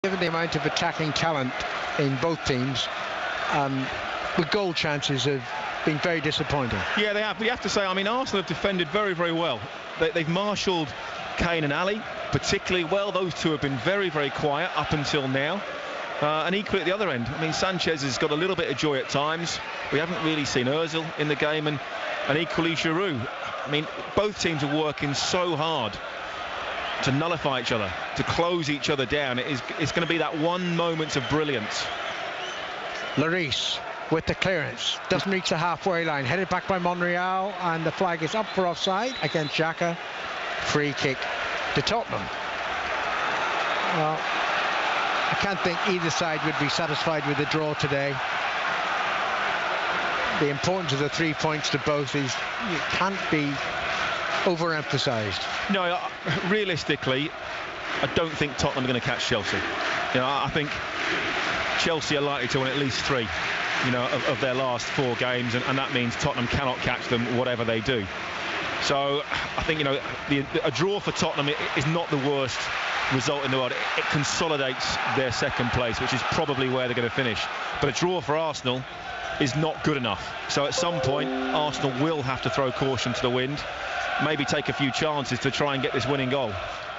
Given the amount of attacking talent in both teams, the goal chances have been very disappointing. Yeah, they have. We have to say, I mean, Arsenal have defended very, very well. They've marshalled Kane and Ali particularly well. Those two have been very, very quiet up until now. And equally at the other end, I mean, Sanchez has got a little bit of joy at times. We haven't really seen Ozil in the game, and equally Giroud. I mean, both teams are working so hard to nullify each other, to close each other down. It's going to be that one moment of brilliance. Lloris with the clearance, doesn't reach the halfway line, headed back by Monreal, and the flag is up for offside against Xhaka. Free kick to Tottenham. Well, I can't think either side would be satisfied with the draw today. The importance of the 3 points to both is, it can't be overemphasised. No, realistically, I don't think Tottenham are going to catch Chelsea. You know, I think Chelsea are likely to win at least 3, you know, of their last 4 games, and that means Tottenham cannot catch them whatever they do. So I think, you know, a draw for Tottenham is not the worst result in the world. It consolidates their second place, which is probably where they're going to finish. But a draw for Arsenal is not good enough. So at some point, Arsenal will have to throw caution to the wind, maybe take a few chances to try and get this winning goal.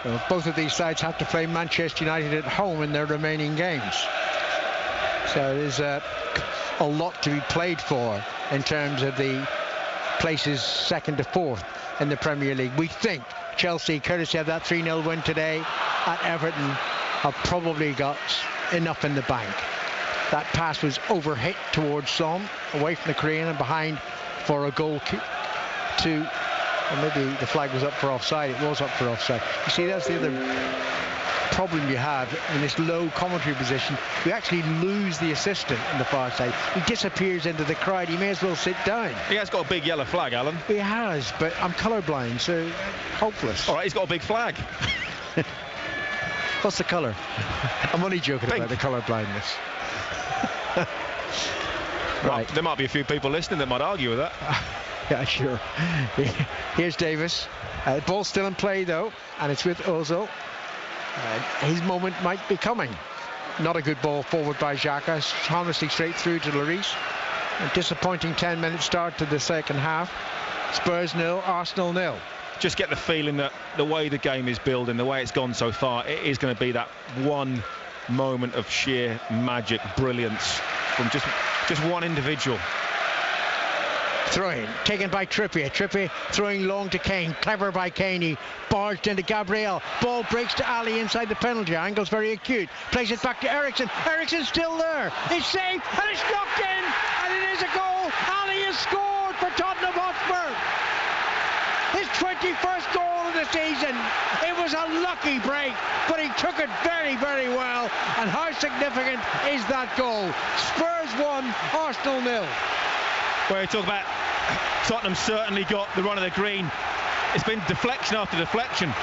Well, both of these sides have to play Manchester United at home in their remaining games. So there's a lot to be played for in terms of the places 2nd to 4th in the Premier League. We think Chelsea, courtesy of that 3-0 win today at Everton, have probably got enough in the bank. That pass was overhit towards Son, away from the Korean and behind for a goal to, or maybe the flag was up for offside. It was up for offside. You see, that's the other problem you have in this low commentary position. We actually lose the assistant on the far side. He disappears into the crowd. He may as well sit down. He has got a big yellow flag, Alan. He has, but I'm colourblind, so hopeless. All right, he's got a big flag. What's the colour? I'm only joking Pink. about the colour blindness. Right. There might be a few people listening that might argue with that. Yeah, sure. Here's Davis. Ball still in play though, and it's with Ozil. His moment might be coming. Not a good ball forward by Xhaka, harmlessly straight through to Lloris. A disappointing 10-minute start to the second half. Spurs 0, Arsenal 0. Just get the feeling that the way the game is building, the way it's gone so far, it is going to be that one moment of sheer magic, brilliance from just one individual. Throw-in, taken by Trippier. Trippier throwing long to Kane. Clever by Kane. He barged into Gabriel. Ball breaks to Ali inside the penalty. Angle's very acute. Plays it back to Eriksen. Eriksen's still there. It's safe and it's knocked in. And it is a goal. Ali has scored for Tottenham Hotspur. His 21st goal of the season. It was a lucky break, but he took it very, very well. And how significant is that goal? Spurs 1, Arsenal 0. Where you talk about Tottenham certainly got the run of the green. It's been deflection after deflection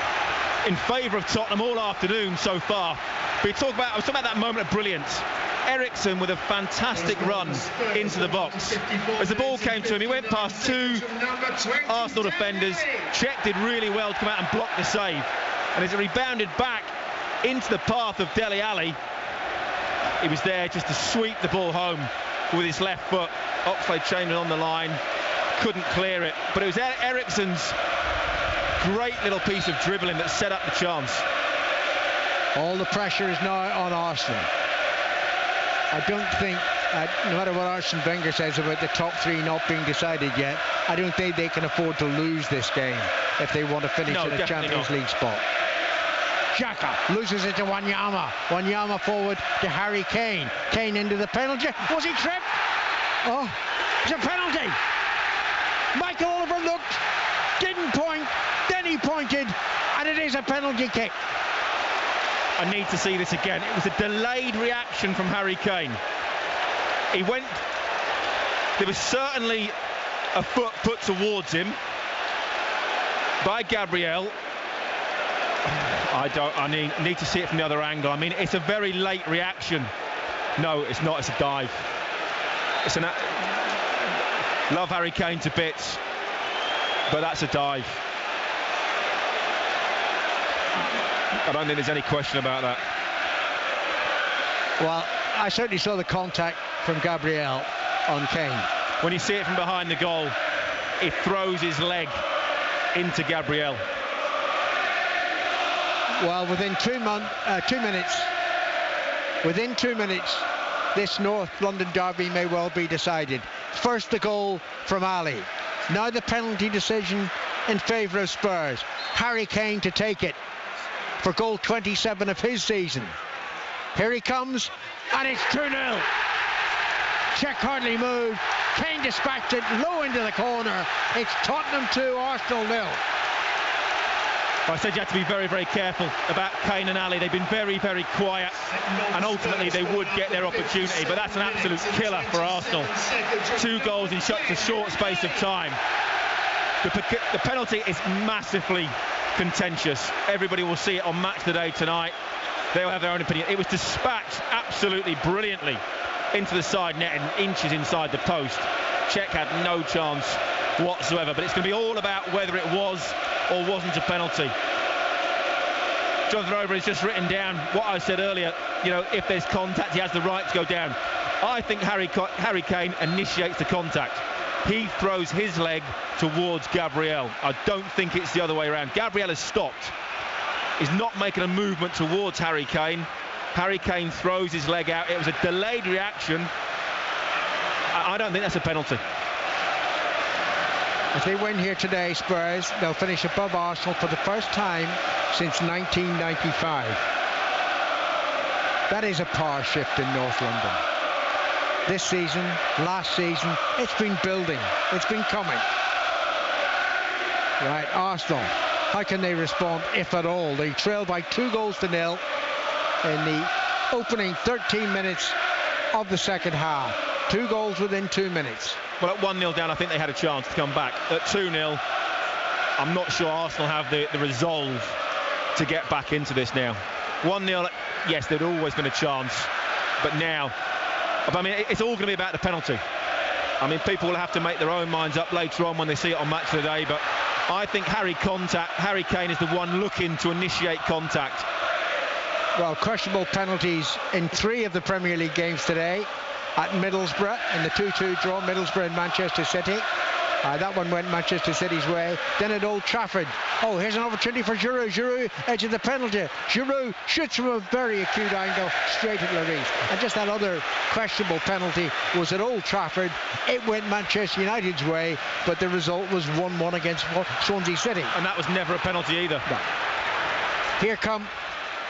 in favour of Tottenham all afternoon so far. But I was talking about that moment of brilliance. Eriksen with a fantastic run into the box. As the ball came to him, he went past 2 Arsenal defenders, checked it really well to come out and block the save. And as it rebounded back into the path of Dele Alli, he was there just to sweep the ball home with his left foot. Oxlade-Chamberlain on the line, couldn't clear it, but it was Eriksen's great little piece of dribbling that set up the chance. All the pressure is now on Arsenal. I don't think, no matter what Arsene Wenger says about the top 3 not being decided yet, I don't think they can afford to lose this game if they want to finish in a Champions League spot. Xhaka loses it to Wanyama. Wanyama forward to Harry Kane. Kane into the penalty. Was he tripped? Oh, it's a penalty. Michael Oliver looked, didn't point, then he pointed, and it is a penalty kick. I need to see this again. It was a delayed reaction from Harry Kane. There was certainly a foot put towards him by Gabriel. I need to see it from the other angle. I mean, it's a very late reaction. No, it's not. It's a dive. Love Harry Kane to bits, but that's a dive. I don't think there's any question about that. Well, I certainly saw the contact from Gabriel on Kane. When you see it from behind the goal, he throws his leg into Gabriel. Well, within 2 minutes, this North London derby may well be decided. First the goal from Ali. Now the penalty decision in favour of Spurs. Harry Kane to take it for goal 27 of his season. Here he comes, and it's 2-0. Czech hardly moved. Kane dispatched it low into the corner. It's Tottenham 2, Arsenal 0. I said you had to be very, very careful about Kane and Ali. They've been very, very quiet, and ultimately they would get their opportunity, but that's an absolute killer for Arsenal. 2 goals in such a short space of time. The penalty is massively contentious. Everybody will see it on Match Today tonight. They'll have their own opinion. It was dispatched absolutely brilliantly into the side net and inches inside the post. Czech had no chance whatsoever, but it's going to be all about whether it was or wasn't a penalty. Jonathan Over has just written down what I said earlier. You know, if there's contact, he has the right to go down. I think Harry Kane initiates the contact. He throws his leg towards Gabriel. I don't think it's the other way around. Gabriel has stopped. He's not making a movement towards Harry Kane. Harry Kane throws his leg out. It was a delayed reaction. I don't think that's a penalty. If they win here today, Spurs, they'll finish above Arsenal for the first time since 1995. That is a power shift in North London. This season, last season, it's been building. It's been coming. Right, Arsenal. How can they respond, if at all? They trail by 2-0 in the opening 13 minutes of the second half. 2 goals within 2 minutes. Well, at 1-0 down, I think they had a chance to come back. At 2-0, I'm not sure Arsenal have the resolve to get back into this now. 1-0, yes, there'd always been a chance, but now, I mean, it's all going to be about the penalty. I mean, people will have to make their own minds up later on when they see it on Match Today, but I think Harry Kane is the one looking to initiate contact. Well, questionable penalties in 3 of the Premier League games today. At Middlesbrough in the 2-2 draw, Middlesbrough and Manchester City. That one went Manchester City's way. Then at Old Trafford. Oh, here's an opportunity for Giroud. Giroud, edge of the penalty. Giroud shoots from a very acute angle straight at Lloris. And just that other questionable penalty was at Old Trafford. It went Manchester United's way, but the result was 1-1 against Swansea City. And that was never a penalty either. No. Here come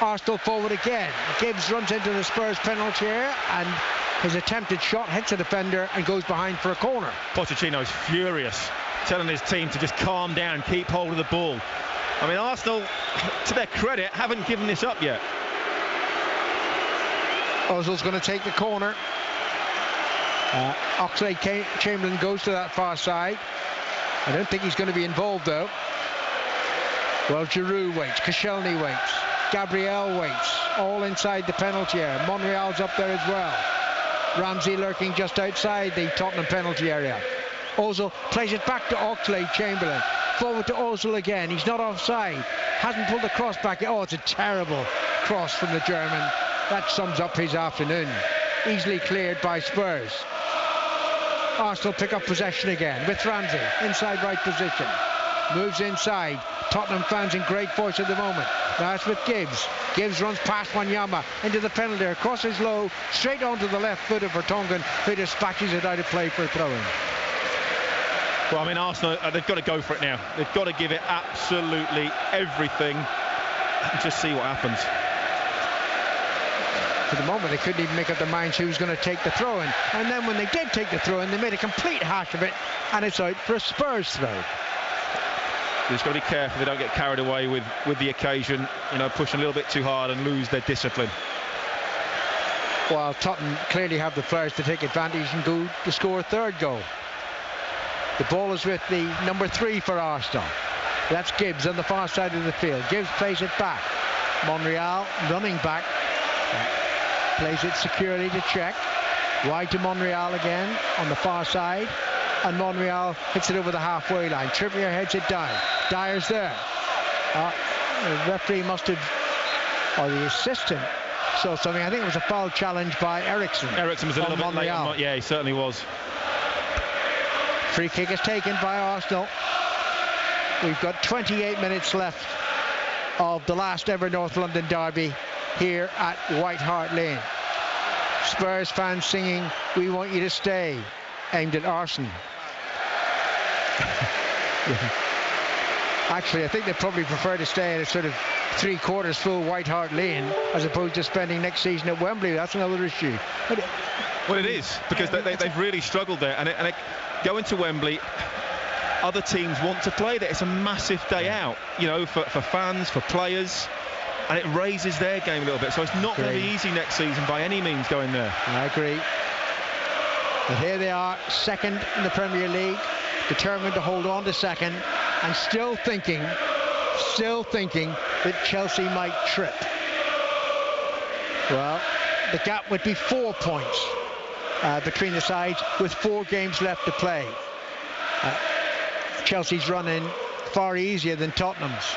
Arsenal forward again. Gibbs runs into the Spurs penalty area, and his attempted shot hits a defender and goes behind for a corner. Pochettino's furious, telling his team to just calm down, keep hold of the ball. I mean, Arsenal, to their credit, haven't given this up yet. Ozil's going to take the corner. Oxlade-Chamberlain goes to that far side. I don't think he's going to be involved, though. Well, Giroud waits, Koscielny waits, Gabriel waits, all inside the penalty area. Monreal's up there as well. Ramsey lurking just outside the Tottenham penalty area. Ozil plays it back to Oxlade-Chamberlain. Forward to Ozil again. He's not offside. Hasn't pulled the cross back. Oh, it's a terrible cross from the German. That sums up his afternoon. Easily cleared by Spurs. Arsenal pick up possession again with Ramsey. Inside right position. Moves inside. Tottenham fans in great voice at the moment. Now it's with Gibbs. Gibbs runs past Wanyama into the penalty area. Crosses low, straight onto the left foot of Vertonghen, who dispatches it out of play for a throw-in. Well, I mean, Arsenal, they've got to go for it now. They've got to give it absolutely everything and just see what happens. For the moment, they couldn't even make up their minds who was going to take the throw-in. And then when they did take the throw-in, they made a complete hash of it, and it's out for a Spurs throw. They've just got to be careful they don't get carried away with the occasion, you know, push a little bit too hard and lose their discipline. While Tottenham clearly have the players to take advantage and go to score a third goal. The ball is with the number 3 for Arsenal. That's Gibbs on the far side of the field. Gibbs plays it back. Monreal running back. Plays it securely to Czech. Wide to Monreal again on the far side. And Monreal hits it over the halfway line. Trippier heads it down. Dyer's there. The referee must have, or the assistant, saw something. I think it was a foul challenge by Eriksson. Eriksson was a little bit late. Yeah, he certainly was. Free kick is taken by Arsenal. We've got 28 minutes left of the last ever North London derby here at White Hart Lane. Spurs fans singing "We Want You to Stay," aimed at Arsenal. Actually, I think they probably prefer to stay at a sort of 3/4 full White Hart Lane as opposed to spending next season at Wembley. That's another issue. Well, it is, because they've really struggled there. And going to Wembley, other teams want to play there. It's a massive day out, you know, for fans, for players, and it raises their game a little bit. So it's not going to be easy next season by any means going there. I agree. But here they are, second in the Premier League, determined to hold on to second, and still thinking that Chelsea might trip. Well, the gap would be 4 points between the sides with 4 games left to play. Chelsea's running far easier than Tottenham's.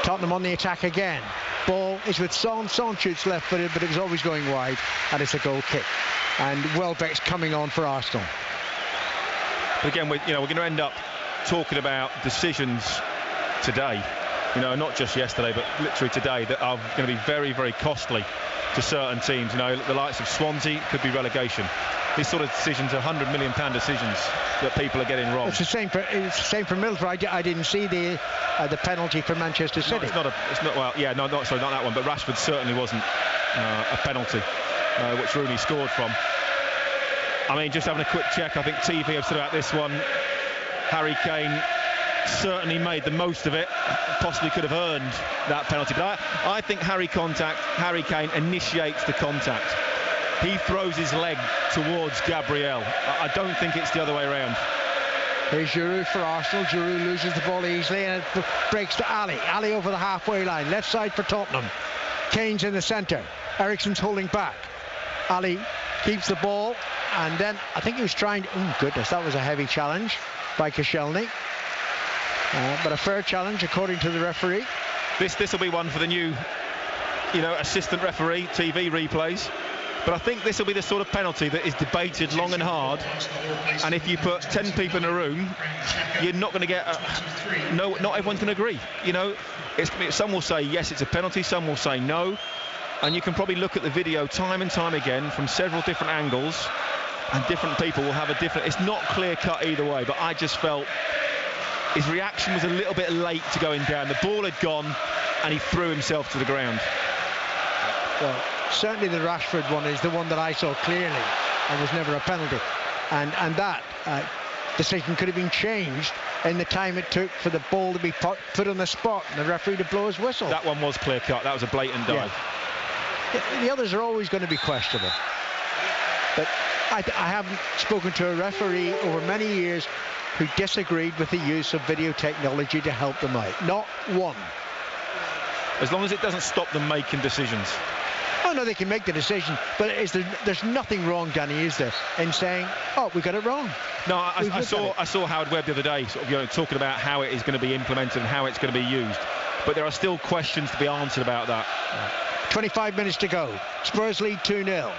Tottenham on the attack again. Ball is with Son. Son shoots left-footed, but it was always going wide, and it's a goal kick. And Welbeck's coming on for Arsenal. But again, we're going to end up talking about decisions today, not just yesterday, but literally today, that are going to be very, very costly to certain teams. The likes of Swansea could be relegation. These sort of decisions are £100 million decisions that people are getting wrong. It's the same for Middlesbrough. I didn't see the penalty for Manchester City. Not that one. But Rashford certainly wasn't a penalty, which Rooney scored from. I mean, just having a quick check, I think TV have said about this one, Harry Kane certainly made the most of it, possibly could have earned that penalty. But I think Harry Kane initiates the contact. He throws his leg towards Gabriel. I don't think it's the other way around. Here's Giroud for Arsenal. Giroud loses the ball easily and it breaks to Ali. Ali over the halfway line, left side for Tottenham. Kane's in the centre. Eriksson's holding back. Ali keeps the ball, and then I think he was trying to... Oh, goodness, that was a heavy challenge by Koscielny. But a fair challenge, according to the referee. This will be one for the new, assistant referee, TV replays. But I think this will be the sort of penalty that is debated long and hard. And if you put 10 people in a room, you're not going to get... not everyone's going to agree. Some will say, yes, it's a penalty. Some will say no. And you can probably look at the video time and time again from several different angles, and different people will have a different... It's not clear-cut either way, but I just felt his reaction was a little bit late to going down. The ball had gone, and he threw himself to the ground. Well, certainly the Rashford one is the one that I saw clearly and was never a penalty. And that decision could have been changed in the time it took for the ball to be put on the spot and the referee to blow his whistle. That one was clear-cut. That was a blatant dive. Yeah. The others are always going to be questionable. But I haven't spoken to a referee over many years who disagreed with the use of video technology to help them out. Not one. As long as it doesn't stop them making decisions. Oh no, they can make the decision, but there's nothing wrong, Danny, is there, in saying, oh, we got it wrong. No, I saw Howard Webb the other day sort of, talking about how it is going to be implemented and how it's going to be used. But there are still questions to be answered about that. 25 minutes to go. Spurs lead 2-0.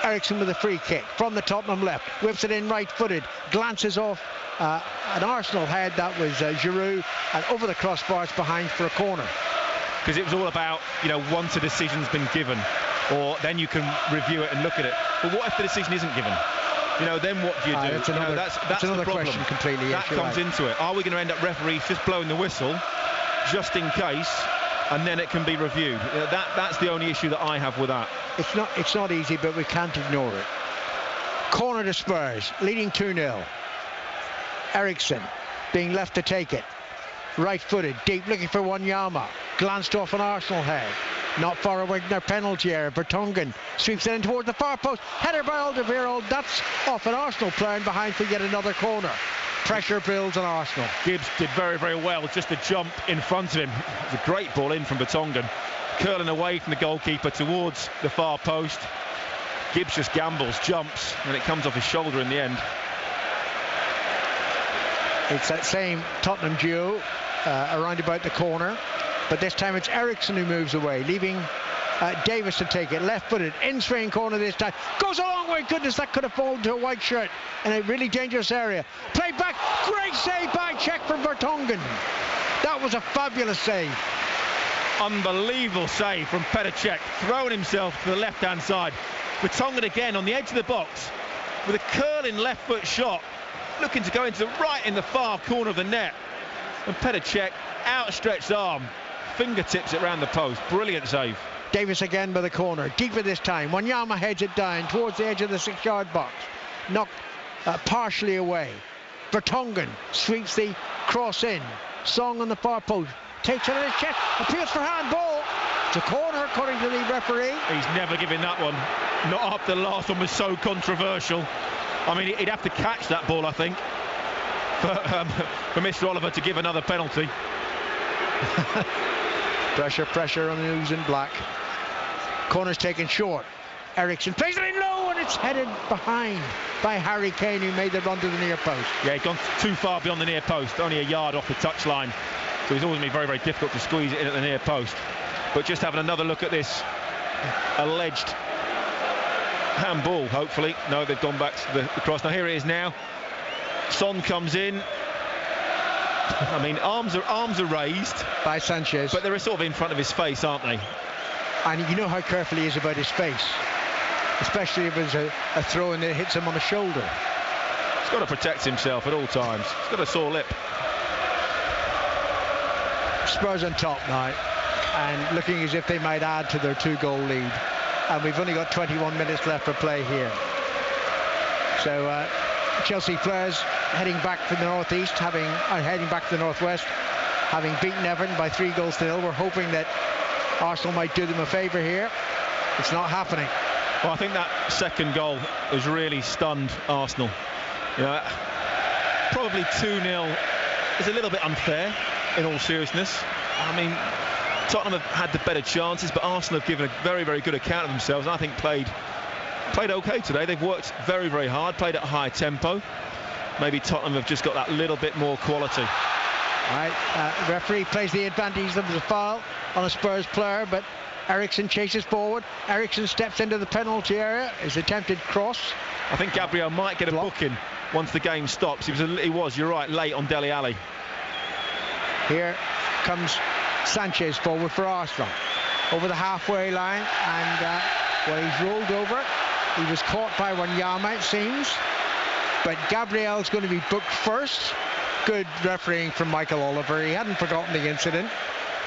Eriksson with a free kick from the Tottenham left. Whips it in right-footed. Glances off an Arsenal head. That was Giroud. And over the crossbars behind for a corner. Because it was all about, once a decision's been given, or then you can review it and look at it. But what if the decision isn't given? Then what do you do? That's another question completely. That comes into it. Are we going to end up referees just blowing the whistle, just in case, and then it can be reviewed? That's the only issue that I have with that. It's not easy, but we can't ignore it. Corner to Spurs, leading 2-0. Eriksson being left to take it. Right-footed, deep, looking for Wanyama. Glanced off an Arsenal head. Not far away from their penalty area. Vertonghen sweeps it in towards the far post. Header by Alderweireld. That's off an Arsenal player and behind for yet another corner. Pressure builds on Arsenal. Gibbs did very, very well just to jump in front of him. It was a great ball in from Vertonghen. Curling away from the goalkeeper towards the far post. Gibbs just gambles, jumps, and it comes off his shoulder in the end. It's that same Tottenham duo around about the corner, but this time it's Eriksson who moves away, leaving Davis to take it, left-footed, in-swing corner this time, goes a long way. Goodness, that could have fallen to a white shirt in a really dangerous area. Play back, great save by Czech from Vertonghen. That was a fabulous save. Unbelievable save from Petr Cech, throwing himself to the left-hand side. Vertonghen again on the edge of the box with a curling left-foot shot, looking to go into in the far corner of the net. And Petr Cech, outstretched arm, fingertips it round the post. Brilliant save. Davis again by the corner, deeper this time. Wanyama heads it down towards the edge of the 6-yard box. Knocked partially away. Vertonghen sweeps the cross in. Song on the far post. Takes it in his chest. Appeals for handball. It's a corner according to the referee. He's never giving that one. Not after the last one was so controversial. I mean, he'd have to catch that ball, I think, for Mr. Oliver to give another penalty. Pressure on the news in black. Corner's taken short. Ericsson plays it in low, and it's headed behind by Harry Kane, who made the run to the near post. Yeah, he'd gone too far beyond the near post, only a yard off the touchline. So it's always been very, very difficult to squeeze it in at the near post. But just having another look at this alleged handball, hopefully. No, they've gone back to the cross. Now here it is now. Son comes in. I mean, arms are raised by Sanchez, but they're sort of in front of his face, aren't they? And you know how careful he is about his face, especially if it's a throw and it hits him on the shoulder. He's got to protect himself at all times. He's got a sore lip. Spurs on top now, and looking as if they might add to their 2-goal lead. And we've only got 21 minutes left for play here. So Chelsea players heading back from the northeast, heading back to the northwest, having beaten Everton by 3-0. We're hoping that Arsenal might do them a favour here. It's not happening. Well, I think that second goal has really stunned Arsenal. You know, probably 2-0 is a little bit unfair, in all seriousness. I mean, Tottenham have had the better chances, but Arsenal have given a very, very good account of themselves. I think played okay today. They've worked very, very hard, played at a high tempo. Maybe Tottenham have just got that little bit more quality. All right, referee plays the advantage. There was a foul on a Spurs player, but Ericsson chases forward. Ericsson steps into the penalty area. His attempted cross. I think Gabriel might get a booking once the game stops. He was, you're right, late on Dele Alli. Here comes Sanchez forward for Arsenal. Over the halfway line, and he's rolled over. He was caught by Wanyama, it seems. But Gabriel's going to be booked first. Good refereeing from Michael Oliver. He hadn't forgotten the incident.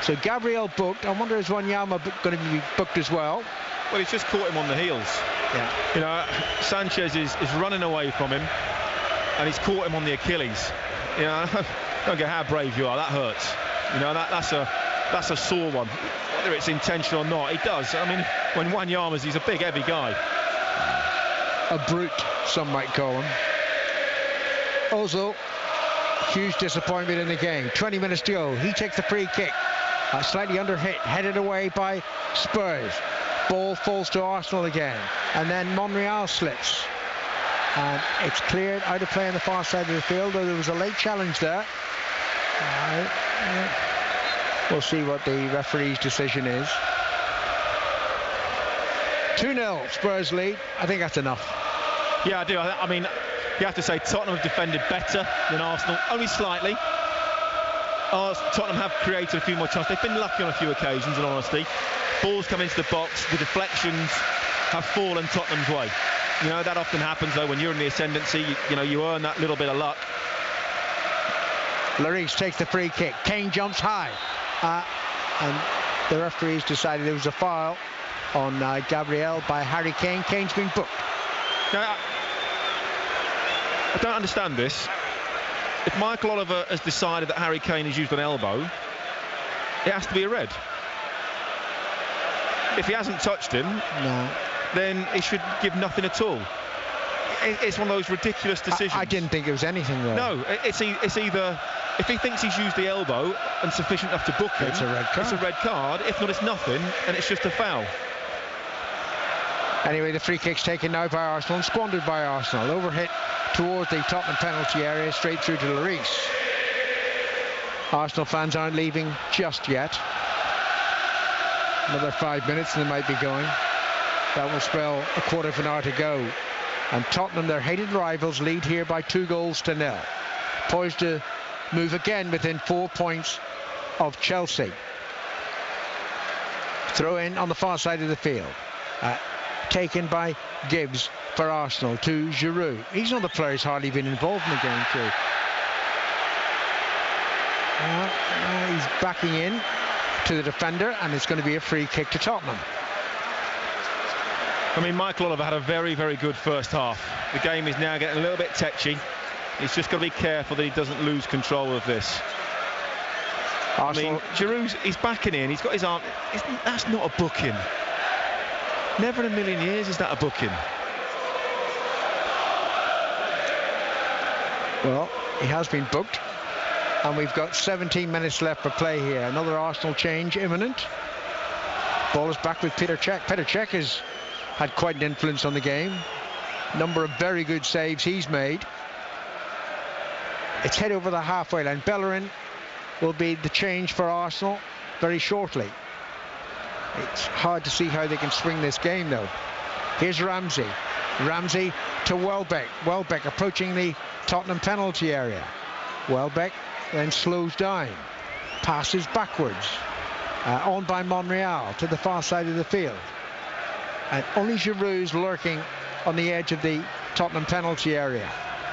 So Gabriel booked. I wonder, is Wanyama going to be booked as well? Well, he's just caught him on the heels. Yeah. You know, Sanchez is running away from him, and he's caught him on the Achilles. You know, don't care how brave you are, that hurts. You know, that's a sore one. Whether it's intentional or not, it does. I mean, when Wanyama's, he's a big, heavy guy. A brute, some might call him. Also, huge disappointment in the game. 20 minutes to go. He takes the free kick. Slightly under hit, headed away by Spurs. Ball falls to Arsenal again. And then Monreal slips. And it's cleared out of play on the far side of the field, though there was a late challenge there. We'll see what the referee's decision is. 2-0, Spurs lead. I think that's enough. Yeah, I do. I mean, you have to say Tottenham have defended better than Arsenal, only slightly. Tottenham have created a few more chances. They've been lucky on a few occasions, in honesty. Balls come into the box, the deflections have fallen Tottenham's way. You know, that often happens, though, when you're in the ascendancy. You earn that little bit of luck. Lloris takes the free kick. Kane jumps high. And the referees decided there was a foul on Gabriel by Harry Kane. Kane's been booked. Now, I don't understand this. If Michael Oliver has decided that Harry Kane has used an elbow, it has to be a red. If he hasn't touched him, no, then he should give nothing at all. It's one of those ridiculous decisions. I didn't think it was anything, though. No, it's either, if he thinks he's used the elbow and sufficient enough to book him, it's a red card. It's a red card. If not, it's nothing, and it's just a foul. Anyway, the free kick's taken now by Arsenal and squandered by Arsenal. Overhit towards the Tottenham penalty area, straight through to Lloris. Arsenal fans aren't leaving just yet. Another 5 minutes and they might be going. That will spell a quarter of an hour to go. And Tottenham, their hated rivals, lead here by 2-0. Poised to move again within 4 points of Chelsea. Throw in on the far side of the field. Taken by Gibbs for Arsenal to Giroud. He's not the player who's hardly been involved in the game too. He's backing in to the defender, and it's going to be a free kick to Tottenham. I mean, Michael Oliver had a very, very good first half. The game is now getting a little bit tetchy. He's just got to be careful that he doesn't lose control of this. Arsenal. I mean, Giroud, he's backing in, he's got his arm. That's not a booking. Never in a million years is that a booking. Well, he has been booked, and we've got 17 minutes left for play here. Another Arsenal change imminent. Ball is back with Petr Cech. Petr Cech has had quite an influence on the game. Number of very good saves he's made. It's head over the halfway line. Bellerin will be the change for Arsenal very shortly. It's hard to see how they can swing this game though. Here's Ramsey. Ramsey to Welbeck. Welbeck approaching the Tottenham penalty area. Welbeck then slows down. Passes backwards. On by Monreal to the far side of the field. And only Giroud's lurking on the edge of the Tottenham penalty area.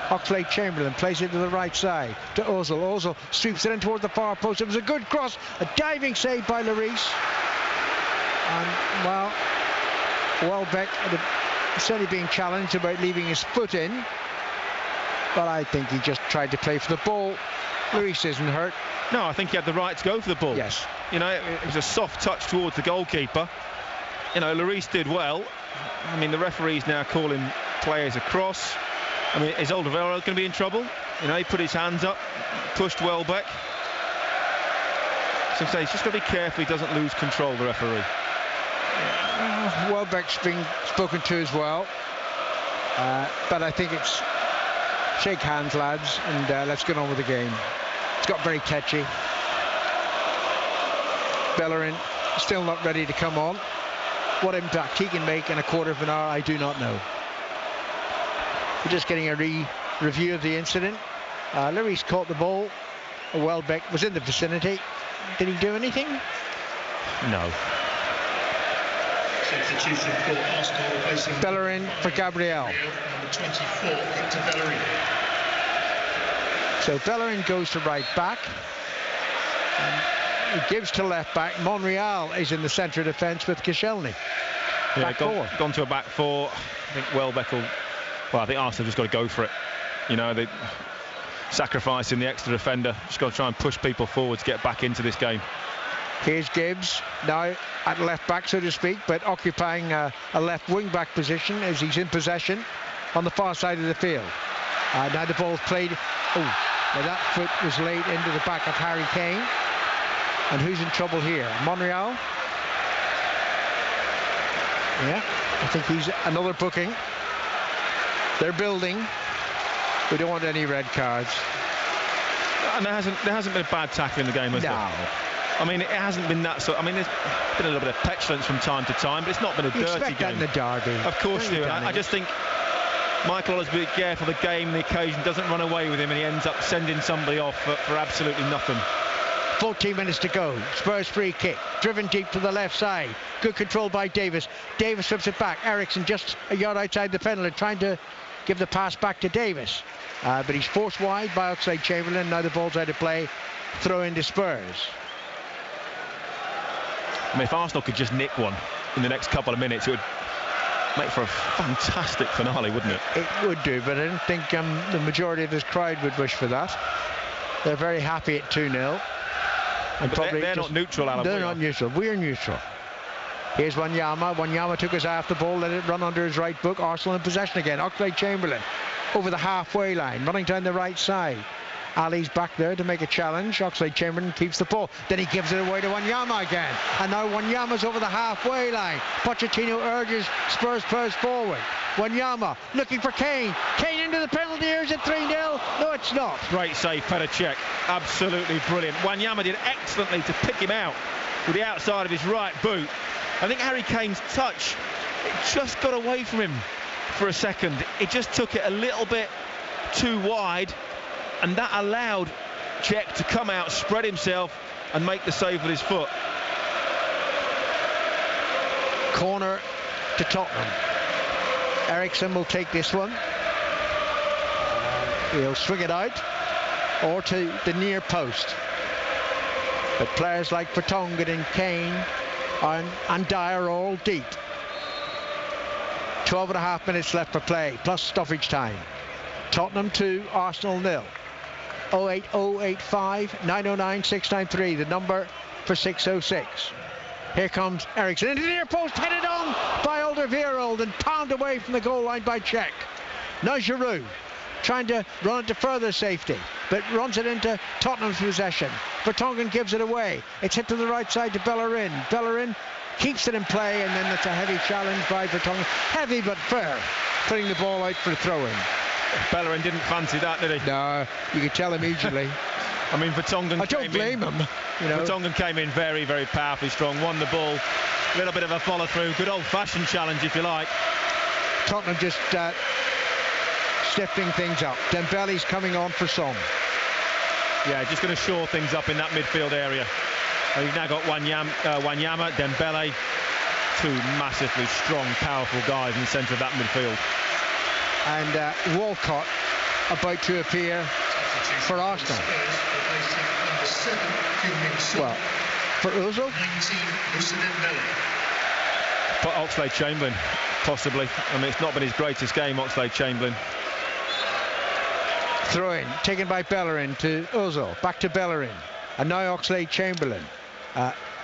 Oxlade-Chamberlain plays it to the right side to Ozil. Ozil sweeps it in towards the far post. It was a good cross, a diving save by Lloris. And well, Welbeck certainly being challenged about leaving his foot in, but I think he just tried to play for the ball. Lloris isn't hurt. No, I think he had the right to go for the ball. Yes. You know, it was a soft touch towards the goalkeeper. You know, Lloris did well. I mean, the referee's now calling players across. I mean, is Alderweireld going to be in trouble? You know, he put his hands up, pushed Welbeck. So he's just got to be careful he doesn't lose control, the referee. Welbeck's being spoken to as well. But I think it's shake hands, lads, and let's get on with the game. It's got very catchy. Bellerin still not ready to come on. What impact he can make in a quarter of an hour, I do not know. We're just getting a review of the incident. Lloris caught the ball. Welbeck was in the vicinity. Did he do anything? No. Substitution for Arsenal replacing Bellerin for Gabriel. Number 24, Victor Bellerin. So Bellerin goes to right back. He gives to left back. Monreal is in the centre of defence with Koscielny. Yeah, gone to a back four. I think Welbeck will... Well, I think Arsenal just got to go for it. You know, they sacrificing the extra defender. Just got to try and push people forward to get back into this game. Here's Gibbs now at left back, so to speak, but occupying a left wing back position as he's in possession on the far side of the field. Now the ball's played. Oh, now that foot was laid into the back of Harry Kane. And who's in trouble here? Monreal. Yeah, I think he's another booking. They're building. We don't want any red cards. And there hasn't been a bad tackle in the game, has there? No. I mean, it hasn't been that sort. I mean, there's been a little bit of petulance from time to time, but it's not been a dirty expect game. That in the derby. Of course you do. I just think Michael has to be careful the game, the occasion doesn't run away with him, and he ends up sending somebody off for absolutely nothing. 14 minutes to go. Spurs free kick. Driven deep to the left side. Good control by Davis. Davis flips it back. Eriksson just a yard outside the penalty, trying to give the pass back to Davis. But he's forced wide by Oxlade-Chamberlain. Now the ball's out of play. Throw into Spurs. I mean, if Arsenal could just nick one in the next couple of minutes, it would make for a fantastic finale, wouldn't it? It would do, but I don't think the majority of this crowd would wish for that. They're very happy at 2-0. And probably they're not neutral, Alan. They're not neutral. We're neutral. Here's Wanyama. Wanyama took his eye off the ball, let it run under his right boot. Arsenal in possession again. Oxlade-Chamberlain over the halfway line, running down the right side. Ali's back there to make a challenge. Oxlade-Chamberlain keeps the ball. Then he gives it away to Wanyama again. And now Wanyama's over the halfway line. Pochettino urges Spurs players forward. Wanyama looking for Kane. Kane into the penalty area. Is it 3-0? No, it's not. Great save, Petr Cech. Absolutely brilliant. Wanyama did excellently to pick him out. with the outside of his right boot. I think Harry Kane's touch, it just got away from him for a second. It just took it a little bit too wide, and that allowed Cech to come out, spread himself, and make the save with his foot. Corner to Tottenham. Eriksson will take this one. He'll swing it out or to the near post. But players like Vertonghen and Kane and Dyer are all deep. 12.5 minutes left for play, plus stoppage time. Tottenham 2, Arsenal 0. 08085 909 693, the number for 606. Here comes Eriksson into the near post, headed on by Alderweireld and pounded away from the goal line by Cech. Now Giroud trying to run it to further safety, but runs it into Tottenham's possession. Vertonghen gives it away. It's hit to the right side to Bellerin. Bellerin keeps it in play, and then it's a heavy challenge by Vertonghen. Heavy but fair, putting the ball out for a throw-in. Bellerin didn't fancy that, did he? No, you could tell immediately. I mean, Vertonghen. I don't blame him. You know. Vertonghen came in very, very powerfully strong, won the ball. A little bit of a follow-through, good old-fashioned challenge, if you like. Tottenham just stiffing things up. Dembele's coming on for Son. Yeah, just going to shore things up in that midfield area. You've now got Wanyama, Dembele, two massively strong, powerful guys in the centre of that midfield. And Walcott about to appear for Arsenal. Well, for Ozil? But Oxlade-Chamberlain, possibly. I mean, it's not been his greatest game, Oxlade-Chamberlain. Throw in, taken by Bellerin to Ozil, back to Bellerin. And now Oxlade-Chamberlain,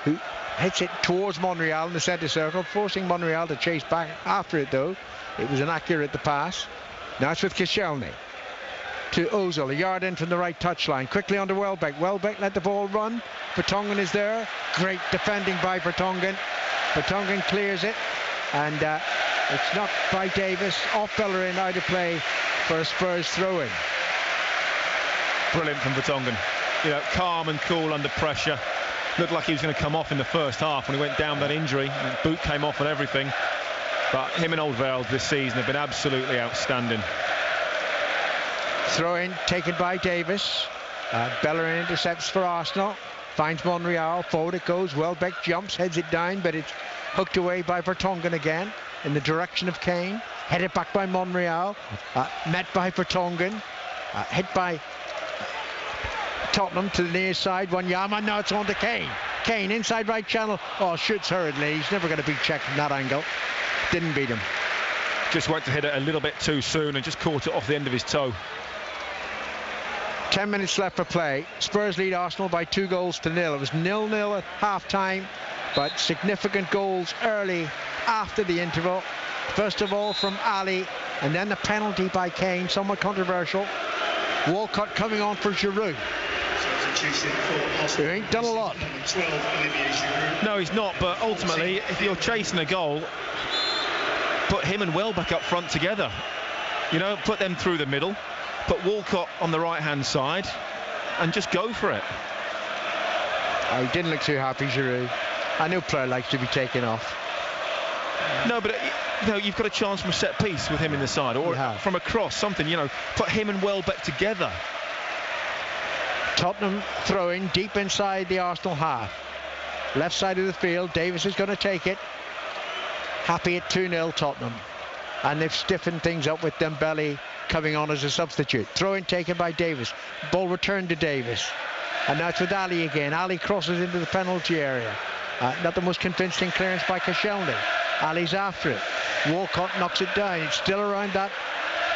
who hits it towards Monreal in the centre circle, forcing Monreal to chase back after it though. It was inaccurate, the pass. Now it's with Koscielny to Ozil, a yard in from the right touchline. Quickly onto Welbeck. Welbeck let the ball run. Vertonghen is there. Great defending by Vertonghen. Vertonghen clears it, and it's knocked by Davis off Bellerin, out of play for a Spurs throw-in. Brilliant from Vertonghen. You know, calm and cool under pressure. Looked like he was going to come off in the first half when he went down that injury. Boot came off and everything. But him and Alderweireld this season have been absolutely outstanding. Throw-in taken by Davis. Bellerin intercepts for Arsenal. Finds Monreal. Forward it goes. Welbeck jumps, heads it down, but it's hooked away by Vertonghen again in the direction of Kane. Headed back by Monreal. Met by Vertonghen. Hit by Tottenham to the near side. Wanyama. Now it's on to Kane. Kane inside right channel. Oh, shoots hurriedly. He's never going to beat Cech from that angle. Didn't beat him. Just went to hit it a little bit too soon and just caught it off the end of his toe. 10 minutes left for play. Spurs lead Arsenal by 2-0. It was 0-0 at half-time, but significant goals early after the interval. First of all from Ali, and then the penalty by Kane, somewhat controversial. Walcott coming on for Giroud. He ain't done a lot. No, he's not, but ultimately, if you're chasing a goal, put him and Welbeck up front together. You know, put them through the middle. Put Walcott on the right-hand side and just go for it. He didn't look too happy, Giroud. I know player likes to be taken off. No, but you know, you've got a chance from a set piece with him in the side, or from a cross, something, you know, put him and Welbeck together. Tottenham throwing deep inside the Arsenal half. Left side of the field, Davis is going to take it. Happy at 2-0 Tottenham. And they've stiffened things up with Dembele coming on as a substitute. Throw-in taken by Davis. Ball returned to Davis. And now it's with Ali again. Ali crosses into the penalty area. Not the most convincing clearance by Koscielny. Ali's after it. Walcott knocks it down. It's still around that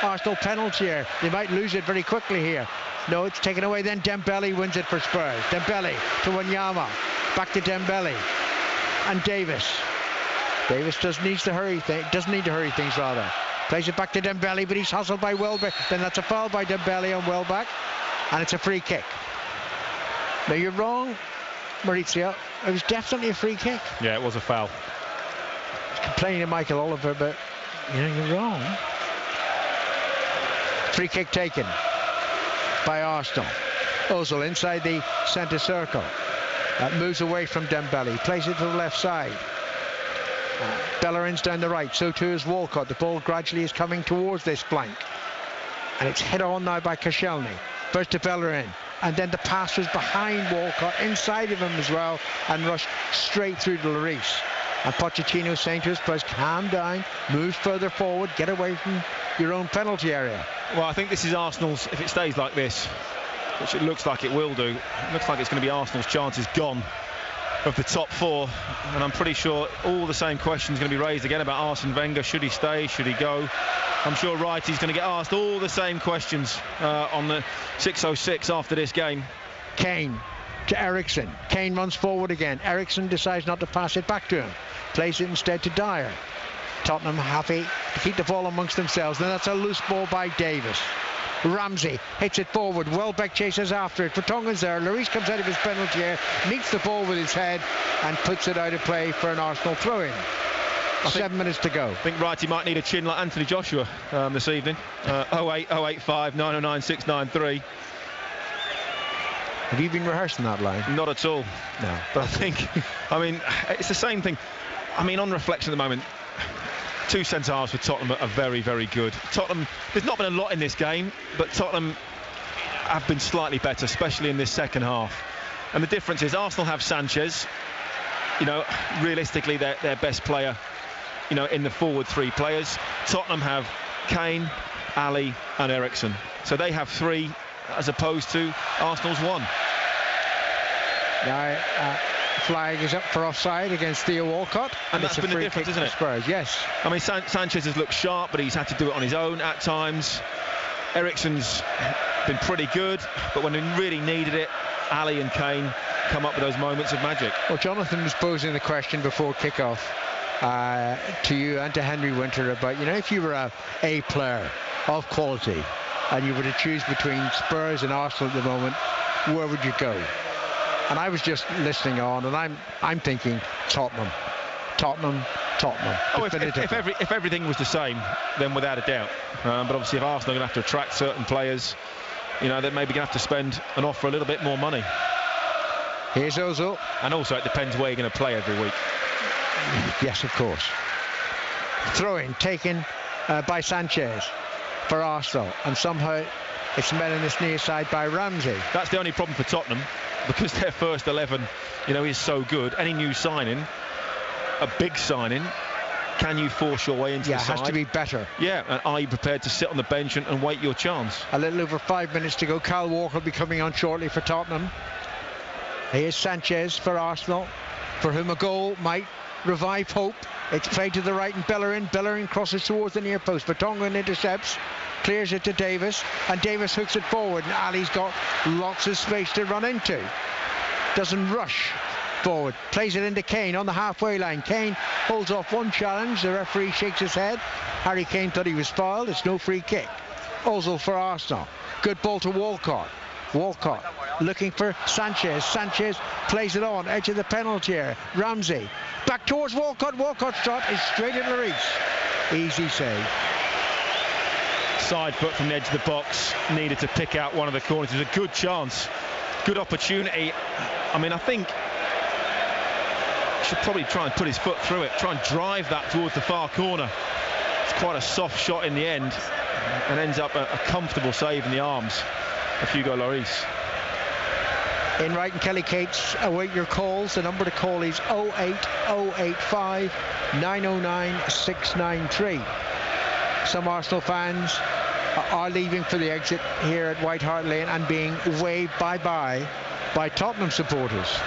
Arsenal penalty area. They might lose it very quickly here. No, it's taken away. Then Dembele wins it for Spurs. Dembele to Wanyama. Back to Dembele. And Davis. Davis doesn't need to hurry things rather. Plays it back to Dembele, but he's hustled by Welbeck. Then that's a foul by Dembele on Welbeck, and it's a free kick. Now you're wrong, Maurizio. It was definitely a free kick. Yeah, it was a foul. Complaining to Michael Oliver, but you know you're wrong. Free kick taken by Arsenal. Ozil inside the centre circle. Moves away from Dembele, plays it to the left side. Bellerin's down the right, so too is Walcott. The ball gradually is coming towards this flank. And it's hit on now by Koscielny. First to Bellerin, and then the pass was behind Walcott, inside of him as well, and rushed straight through to Lloris. And Pochettino saying to his players, calm down, move further forward, get away from your own penalty area. Well, I think this is Arsenal's, if it stays like this, which it looks like it will do, it looks like it's going to be Arsenal's chances gone of the top four, and I'm pretty sure all the same questions going to be raised again about Arsene Wenger. Should he stay? Should he go? I'm sure Wrighty's going to get asked all the same questions on the 6:06 after this game. Kane to Eriksen. Kane runs forward again. Eriksen decides not to pass it back to him. Plays it instead to Dyer. Tottenham happy to keep the ball amongst themselves. And that's a loose ball by Davis. Ramsey hits it forward. Welbeck chases after it. Vertonghen's there. Lloris comes out of his penalty area, meets the ball with his head and puts it out of play for an Arsenal throw-in. 7 minutes to go. I think Wrighty might need a chin like Anthony Joshua this evening. 08085 909 693. Have you been rehearsing that line? Not at all. No. But I think, I mean, it's the same thing. I mean, on reflection at the moment, two centre-halves for Tottenham are very, very good. Tottenham, there's not been a lot in this game, but Tottenham have been slightly better, especially in this second half. And the difference is Arsenal have Sanchez, you know, realistically their best player, you know, in the forward three players. Tottenham have Kane, Ali and Eriksen. So they have three as opposed to Arsenal's one. Now, flag is up for offside against Theo Walcott. And that's been the difference, isn't it? Spurs, yes. I mean, Sanchez has looked sharp, but he's had to do it on his own at times. Eriksen's been pretty good, but when he really needed it, Ali and Kane come up with those moments of magic. Well, Jonathan was posing the question before kickoff to you and to Henry Winter about, you know, if you were a player of quality and you were to choose between Spurs and Arsenal at the moment, where would you go? And I was just listening on, and I'm thinking Tottenham. Oh, if everything was the same, then without a doubt. But obviously, if Arsenal are going to have to attract certain players, you know, they're maybe going to have to spend and offer a little bit more money. Here's Ozil. And also, it depends where you're going to play every week. Yes, of course. Throw-in taken by Sanchez for Arsenal, and somehow it's met in this near side by Ramsey. That's the only problem for Tottenham, because their first 11, you know, is so good. Any new signing, a big signing, can you force your way into the side? Yeah, it has to be better. Yeah, and are you prepared to sit on the bench and wait your chance? A little over 5 minutes to go. Kyle Walker will be coming on shortly for Tottenham. Here's Sanchez for Arsenal, for whom a goal might revive hope. It's played to the right and Bellerin crosses towards the near post. Vertonghen intercepts, clears it to Davis, and Davis hooks it forward, and Ali's got lots of space to run into. Doesn't rush forward, plays it into Kane on the halfway line. Kane holds off one challenge, the referee shakes his head. Harry Kane thought he was fouled. It's no free kick. Ozil for Arsenal, good ball to Walcott looking for Sanchez. Sanchez plays it on, edge of the penalty area. Ramsey back towards Walcott. Walcott's shot is straight at Lloris. Easy save. Side foot from the edge of the box, needed to pick out one of the corners. It was a good chance, good opportunity. I mean, I think he should probably try and put his foot through it, try and drive that towards the far corner. It's quite a soft shot in the end, and ends up a comfortable save in the arms of Hugo Lloris. Enright and Kelly Cates await your calls. The number to call is 08085 909 693. Some Arsenal fans are leaving for the exit here at White Hart Lane and being waved bye-bye by Tottenham supporters.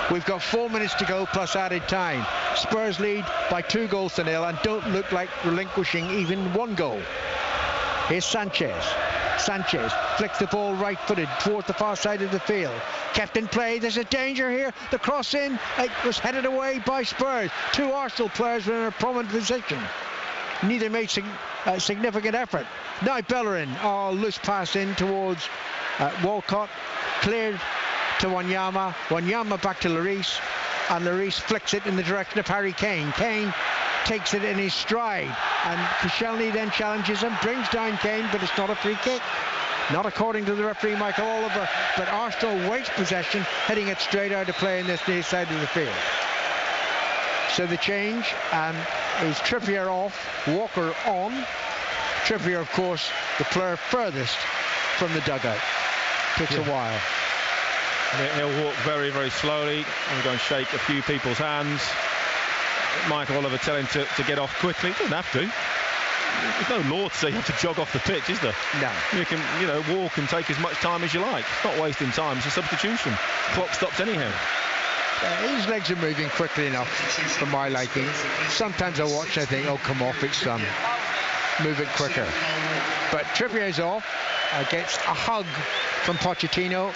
We've got 4 minutes to go plus added time. Spurs lead by 2-0 and don't look like relinquishing even one goal. Here's Sanchez. Sanchez flicks the ball right-footed towards the far side of the field. Kept in play. There's a danger here. The cross in. It was headed away by Spurs. Two Arsenal players were in a prominent position. Neither made significant effort. Now Bellerin. Oh, loose pass in towards Walcott. Cleared to Wanyama. Wanyama back to Lloris. And Lloris flicks it in the direction of Harry Kane. Kane takes it in his stride. And Koscielny then challenges him. Brings down Kane, but it's not a free kick. Not according to the referee, Michael Oliver, but Arsenal waste possession, heading it straight out of play in this near side of the field. So the change is Trippier off, Walker on. Trippier, of course, the player furthest from the dugout. Takes a while. And he'll walk very, very slowly and go and shake a few people's hands. Michael Oliver telling him to get off quickly. He doesn't have to. There's no law to say you have to jog off the pitch, is there? No. You can, walk and take as much time as you like. It's not wasting time. It's a substitution. Clock stops anyhow. His legs are moving quickly enough for my liking. Sometimes I watch and I think, oh, come off, it's done. Move it quicker. But Trippier's off, gets a hug from Pochettino.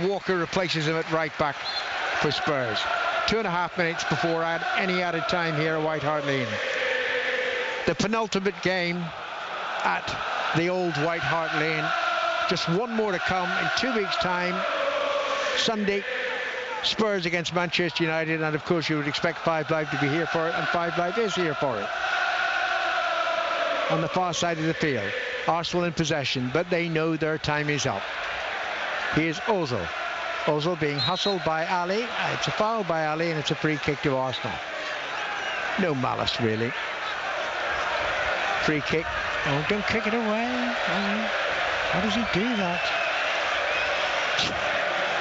Walker replaces him at right back for Spurs. 2.5 minutes before any added time here at White Hart Lane. The penultimate game at the old White Hart Lane. Just one more to come in 2 weeks' time. Sunday, Spurs against Manchester United, and of course you would expect 5 Live to be here for it, and 5 Live is here for it. On the far side of the field, Arsenal in possession, but they know their time is up. Here's Ozil. Ozil being hustled by Ali. It's a foul by Ali, and it's a free kick to Arsenal. No malice, really. Free kick. Oh, don't kick it away. Oh, how does he do that?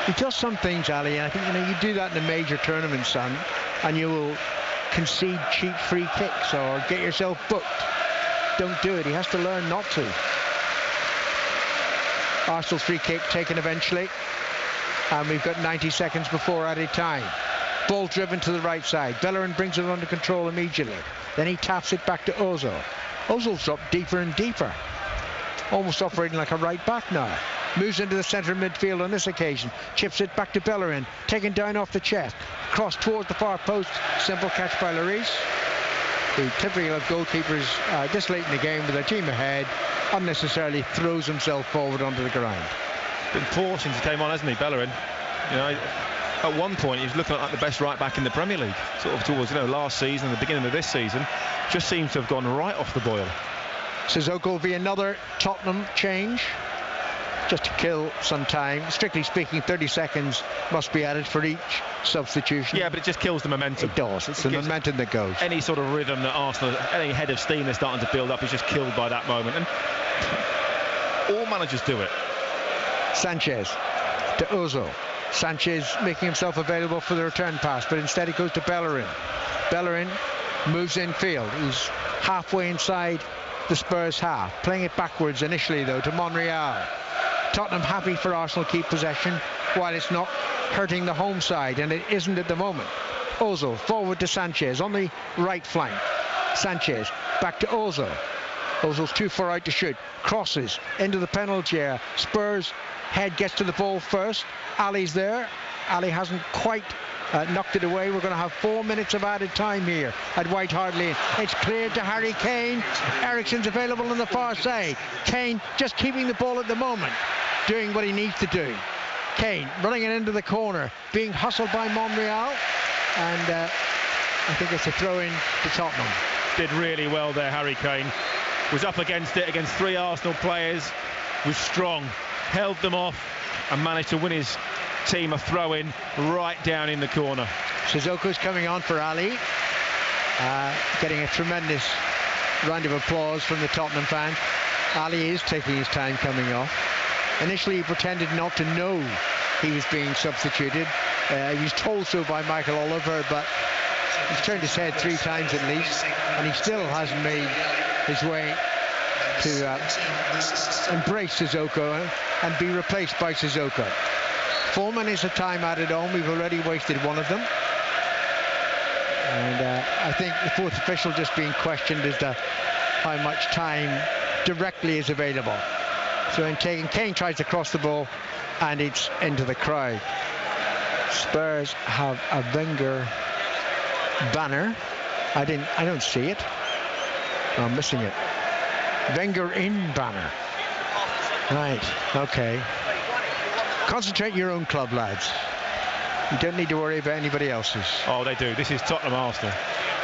He does some things, Ali, and I think you do that in a major tournament, son, and you will concede cheap free kicks or get yourself booked. Don't do it. He has to learn not to. Arsenal's free kick taken eventually, and we've got 90 seconds before added time. Ball driven to the right side. Bellerin brings it under control immediately. Then he taps it back to Ozil. Ozil's dropped deeper and deeper, almost operating like a right back now. Moves into the centre of midfield on this occasion. Chips it back to Bellerin, taken down off the chest. Cross towards the far post. Simple catch by Lloris. The typical of goalkeepers this late in the game with their team ahead, unnecessarily throws himself forward onto the ground. Been poor since he came on, hasn't he, Bellerin? At one point he was looking like the best right back in the Premier League, sort of towards last season and the beginning of this season. Just seems to have gone right off the boil. Sissoko will be another Tottenham change, just to kill some time. Strictly speaking, 30 seconds must be added for each substitution. Yeah, but it just kills the momentum. It does. It's the momentum that goes. Any sort of rhythm that Arsenal, any head of steam they're starting to build up is just killed by that moment. And all managers do it. Sanchez to Ozil. Sanchez making himself available for the return pass, but instead it goes to Bellerin. Bellerin moves infield. He's halfway inside the Spurs half, playing it backwards initially though to Monreal. Tottenham happy for Arsenal keep possession while it's not hurting the home side, and it isn't at the moment. Ozil forward to Sanchez on the right flank. Sanchez back to Ozil. Ozil's too far out to shoot. Crosses into the penalty area. Spurs head gets to the ball first. Ali's there. Ali hasn't quite knocked it away. We're going to have 4 minutes of added time here at White Hart Lane. It's cleared to Harry Kane. Eriksen's available on the far side. Kane just keeping the ball at the moment, doing what he needs to do. Kane running it into the corner, being hustled by Monreal, and I think it's a throw-in to Tottenham. Did really well there, Harry Kane. Was up against it, against 3 Arsenal players, was strong, held them off and managed to win his team a throw-in right down in the corner. Sissoko's coming on for Ali, getting a tremendous round of applause from the Tottenham fans. Ali is taking his time coming off. Initially he pretended not to know he was being substituted. He was told so by Michael Oliver, but he's turned his head 3 times at least, and he still hasn't made his way to embrace Sissoko and be replaced by Sissoko. 4 minutes of time added on. We've already wasted one of them, and I think the fourth official just being questioned as to how much time directly is available. So in taking, Kane tries to cross the ball and it's into the crowd. Spurs have a Wenger banner. I don't see it. I'm missing it. Wenger in banner. Right, okay. Concentrate your own club, lads. You don't need to worry about anybody else's. Oh, they do. This is Tottenham Arsenal.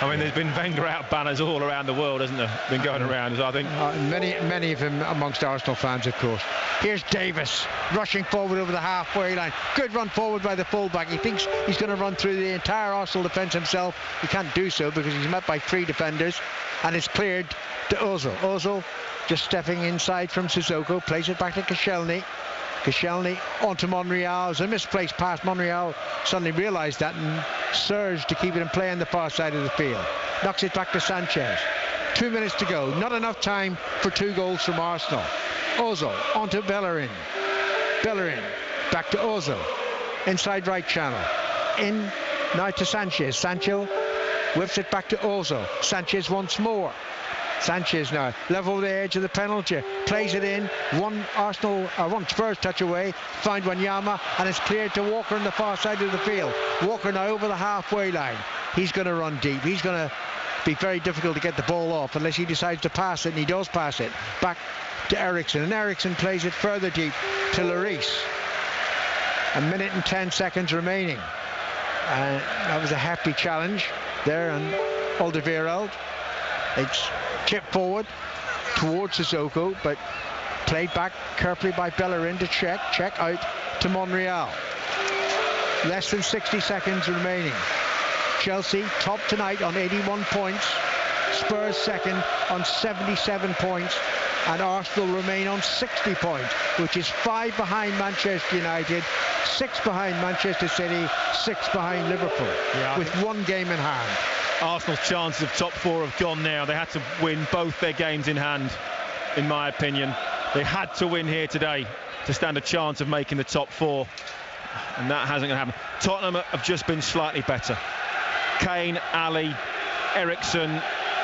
I mean, there's been Wenger out banners all around the world, hasn't there? Been going around, I think. Many of them amongst Arsenal fans, of course. Here's Davis rushing forward over the halfway line. Good run forward by the fullback. He thinks he's going to run through the entire Arsenal defence himself. He can't do so because he's met by 3 defenders, and it's cleared to Ozil. Ozil just stepping inside from Sissoko, plays it back to Koscielny. Koscielny onto Monreal. It was a misplaced pass. Monreal suddenly realised that and surged to keep it in play on the far side of the field. Knocks it back to Sanchez. 2 minutes to go. Not enough time for 2 goals from Arsenal. Ozil onto Bellerin. Bellerin back to Ozil. Inside right channel. In now to Sanchez. Sancho whips it back to Ozil. Sanchez once more. Sanchez now level the edge of the penalty, plays it in. One Spurs touch away, find Wanyama, and it's cleared to Walker on the far side of the field. Walker now over the halfway line. He's going to run deep. He's going to be very difficult to get the ball off unless he decides to pass it, and he does pass it back to Ericsson, and Ericsson plays it further deep to Lloris. 1 minute and 10 seconds remaining. That was a hefty challenge there on Alderweireld. It's chipped forward towards Sissoko, but played back carefully by Bellerin to check out to Monreal. Less than 60 seconds remaining. Chelsea top tonight on 81 points. Spurs second on 77 points. And Arsenal remain on 60 points, which is 5 behind Manchester United, 6 behind Manchester City, 6 behind Liverpool, with 1 game in hand. Arsenal's chances of top 4 have gone now. They had to win both their games in hand, in my opinion. They had to win here today to stand a chance of making the top 4, and that hasn't going to happen. Tottenham have just been slightly better. Kane, Ali, Ericsson,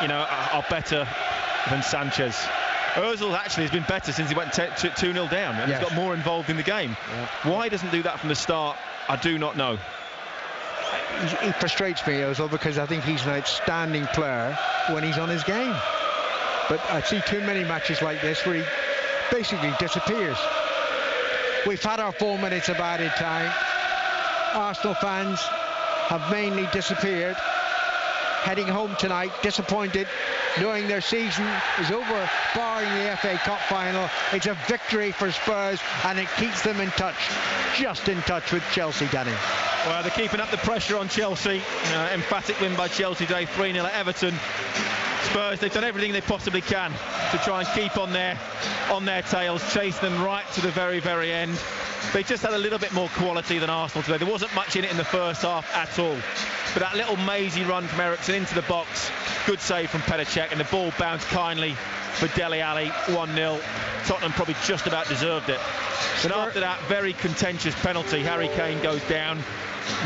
are better than Sanchez. Ozil actually has been better since he went 2-0 down, and he's got more involved in the game. Why he doesn't do that from the start, I do not know. He frustrates me, Ozil, because I think he's an outstanding player when he's on his game. But I see too many matches like this where he basically disappears. We've had our 4 minutes of added time. Arsenal fans have mainly disappeared. Heading home tonight, disappointed, knowing their season is over, barring the FA Cup final. It's a victory for Spurs, and it keeps them in touch, just in touch with Chelsea, Danny. Well, they're keeping up the pressure on Chelsea. Emphatic win by Chelsea today, 3-0 at Everton. Spurs, they've done everything they possibly can to try and keep on their tails, chase them right to the very, very end. They just had a little bit more quality than Arsenal today. There wasn't much in it in the first half at all. But that little mazy run from Ericsson into the box, good save from Petr Cech, and the ball bounced kindly for Dele Alli, 1-0. Tottenham probably just about deserved it. And after that very contentious penalty, Harry Kane goes down,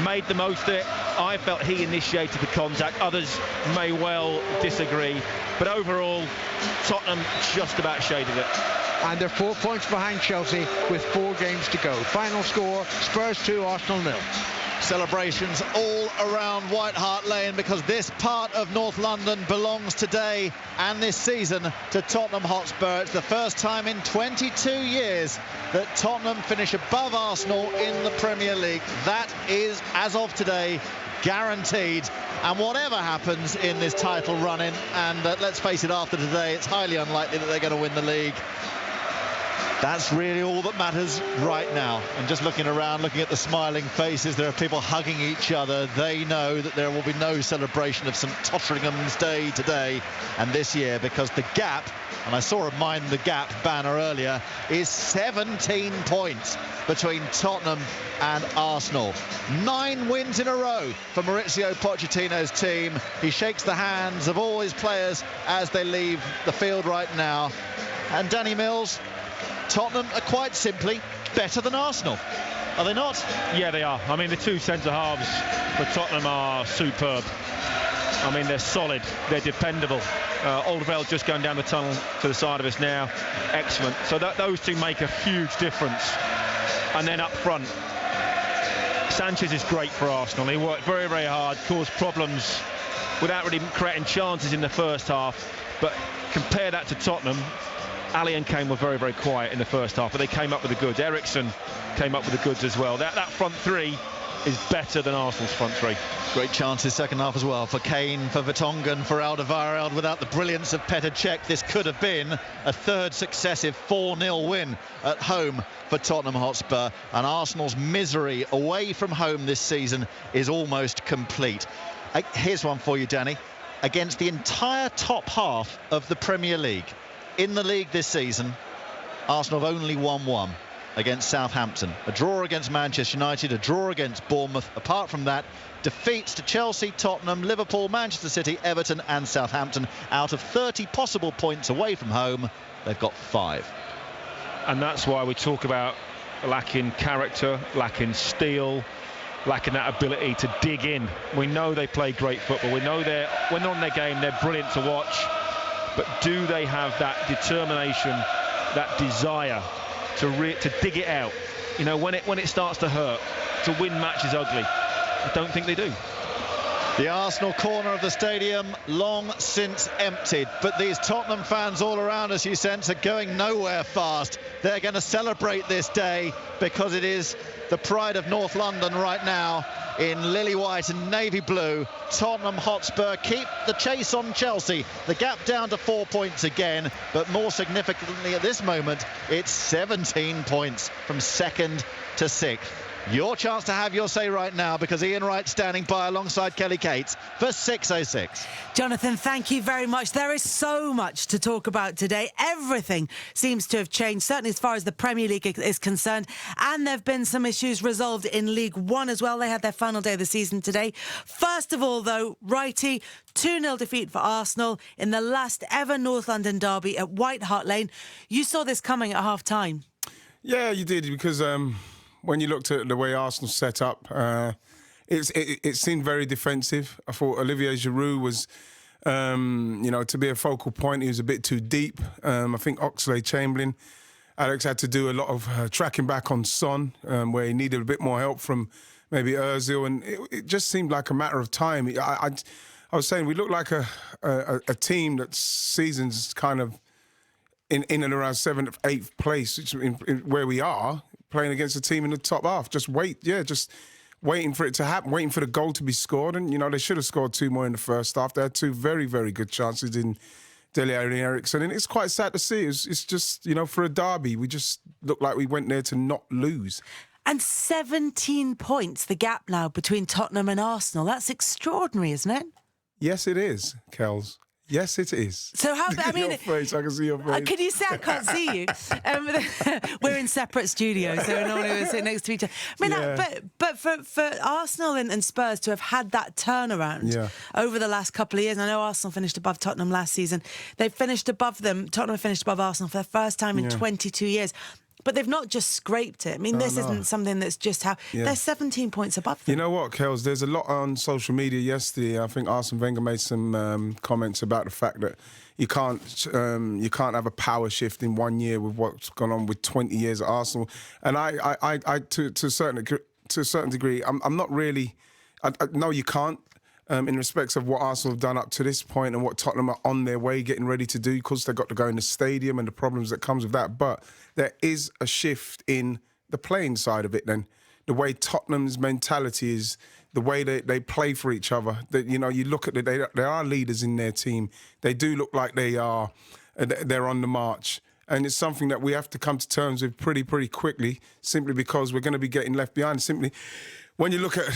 made the most of it. I felt he initiated the contact. Others may well disagree. But overall, Tottenham just about shaded it. And they're 4 points behind Chelsea with 4 games to go. Final score, Spurs 2, Arsenal 0. Celebrations all around White Hart Lane, because this part of North London belongs today and this season to Tottenham Hotspur. It's the first time in 22 years that Tottenham finish above Arsenal in the Premier League. That is, as of today, guaranteed. And whatever happens in this title run-in, and let's face it, after today, it's highly unlikely that they're going to win the league. That's really all that matters right now. And just looking around, looking at the smiling faces, there are people hugging each other. They know that there will be no celebration of St Totteringham's Day today and this year, because the gap, and I saw a Mind the Gap banner earlier, is 17 points between Tottenham and Arsenal. 9 wins in a row for Maurizio Pochettino's team. He shakes the hands of all his players as they leave the field right now. And Danny Mills, Tottenham are quite simply better than Arsenal, are they not? Yeah, they are. I mean, the 2 centre-halves for Tottenham are superb. I mean, they're solid, they're dependable. Alderweireld just going down the tunnel to the side of us now, excellent. So those 2 make a huge difference. And then up front, Sanchez is great for Arsenal. He worked very, very hard, caused problems without really creating chances in the first half. But compare that to Tottenham. Ali and Kane were very, very quiet in the first half, but they came up with the goods. Ericsson came up with the goods as well. That front 3 is better than Arsenal's front three. Great chances second half as well for Kane, for Vertonghen, for Alderweireld. Without the brilliance of Petr Cech, this could have been a third successive 4-0 win at home for Tottenham Hotspur, and Arsenal's misery away from home this season is almost complete. Here's one for you, Danny. Against the entire top half of the Premier League, in the league this season, Arsenal have only won one, against Southampton. A draw against Manchester United, a draw against Bournemouth. Apart from that, defeats to Chelsea, Tottenham, Liverpool, Manchester City, Everton and Southampton. Out of 30 possible points away from home, they've got 5. And that's why we talk about lacking character, lacking steel, lacking that ability to dig in. We know they play great football. We know when they're on their game, they're brilliant to watch. But do they have that determination, that desire to dig it out? You know, when it starts to hurt, to win matches ugly. I don't think they do. The Arsenal corner of the stadium long since emptied, but these Tottenham fans all around us, you sense, are going nowhere fast. They're going to celebrate this day because it is the pride of North London right now in lily white and navy blue. Tottenham Hotspur keep the chase on Chelsea. The gap down to 4 points again, but more significantly at this moment, it's 17 points from second to 6th. Your chance to have your say right now, because Ian Wright's standing by alongside Kelly Cates for 6:06. Jonathan, thank you very much. There is so much to talk about today. Everything seems to have changed, certainly as far as the Premier League is concerned. And there have been some issues resolved in League One as well. They had their final day of the season today. First of all, though, Righty, 2-0 defeat for Arsenal in the last ever North London derby at White Hart Lane. You saw this coming at half-time. Yeah, you did, because when you looked at the way Arsenal set up, it seemed very defensive. I thought Olivier Giroud was, to be a focal point, he was a bit too deep. I think Oxlade-Chamberlain, Alex had to do a lot of tracking back on Son, where he needed a bit more help from maybe Ozil, and it just seemed like a matter of time. I was saying we look like a team that seasons kind of in and around 7th, 8th place, which where we are, playing against a team in the top half. Just waiting for it to happen, waiting for the goal to be scored. And, they should have scored 2 more in the first half. They had 2 very, very good chances in Dele Alli and Eriksen. And it's quite sad to see. It's just, for a derby, we just looked like we went there to not lose. And 17 points, the gap now between Tottenham and Arsenal. That's extraordinary, isn't it? Yes, it is, Kels. Yes, it is. So how? I mean, your face. I can see your face. Can you say I can't see you? We're in separate studios, so normally we're sitting next to each other. I mean, but for Arsenal and Spurs to have had that turnaround over the last couple of years. I know Arsenal finished above Tottenham last season. They finished above them. Tottenham finished above Arsenal for the first time in 22 years. But they've not just scraped it. I mean, this isn't something that's just how... They're 17 points above them. You know what, Kels? There's a lot on social media yesterday. I think Arsene Wenger made some comments about the fact that you can't have a power shift in 1 year with what's gone on with 20 years at Arsenal. And I to a certain degree, I'm not really... No, you can't. In respects of what Arsenal have done up to this point and what Tottenham are on their way getting ready to do, because they've got to go in the stadium and the problems that comes with that. But there is a shift in the playing side of it then. The way Tottenham's mentality is, the way they play for each other. That, you look at it, there are leaders in their team. They do look like they're on the march. And it's something that we have to come to terms with pretty quickly, simply because we're going to be getting left behind. Simply, when you look at,